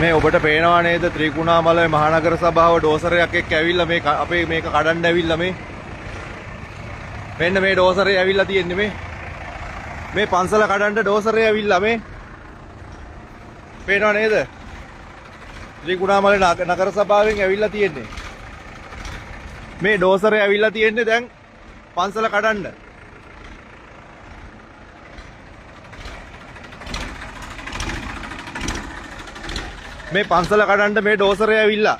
මේ ඔබට පේනවා නේද ත්‍රිකුණාමලයේ මහනගර සභාව ඩෝසරයක් එක්ක ඇවිල්ලා මේ අපේ මේක කඩන්න ඇවිල්ලා මෙන්න මේ ඩෝසරේ ඇවිල්ලා තියෙන්නේ මේ පන්සල කඩන්න ඩෝසරේ ඇවිල්ලා පේනවා නේද ත්‍රිකුණාමලයේ නගර සභාවෙන් ඇවිල්ලා තියෙන්නේ මේ ඩෝසරේ ඇවිල්ලා තියෙන්නේ දැන් පන්සල කඩන්න මේ පන්සල කඩන්න මේ ඩෝසරේ ඇවිල්ලා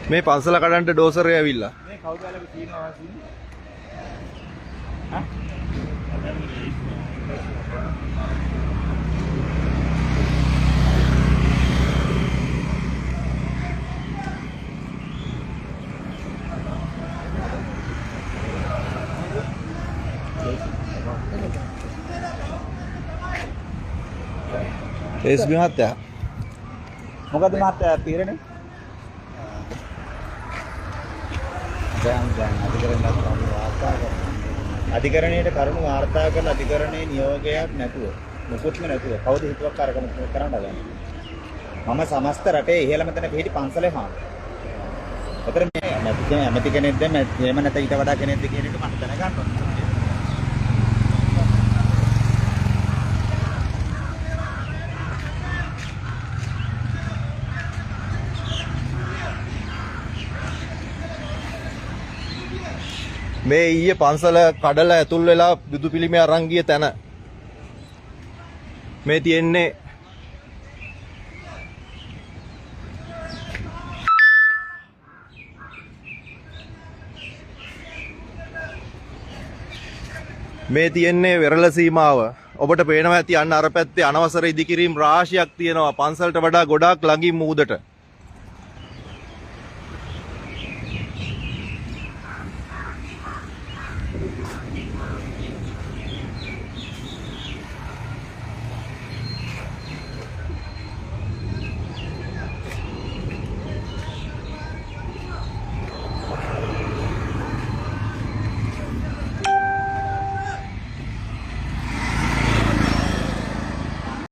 මේ පන්සල කඩන්න ඩෝසරේ ඇවිල්ලා මේ කවුද යාළුවෝ කියනවා ඈ එස් මහත්තයා මොකද මහත්තයා තීරණේ දැන් අධිකරණයට කරුණු වාර්තා කරලා අධිකරණයේ නියෝගයක් නැතුව මුකුත්ම නැතුව කවුද හිතුවක් අරගෙන කරන්න ගන්නේ මම සමස්ත රටේ ඉහළම තැන පිහිටි පන්සලේ හාල්. ඒතර මේ ඇමති කෙනෙක්ද එහෙම නැත්නම් ඊට වඩා කෙනෙක්ද කියන එක මම දැනගන්න ඕනේ. මේ ඊයේ පන්සල කඩලා ඇතුල් වෙලා බුදු පිළිමය අරන් ගිය තැන මේ තියෙන්නේ වෙරළ සීමාව ඔබට පේනවා ඇති අන්න අර පැත්තේ අනවසර ඉදිකිරීම් රාශියක් තියෙනවා පන්සලට වඩා ගොඩාක් ළඟින් මූදට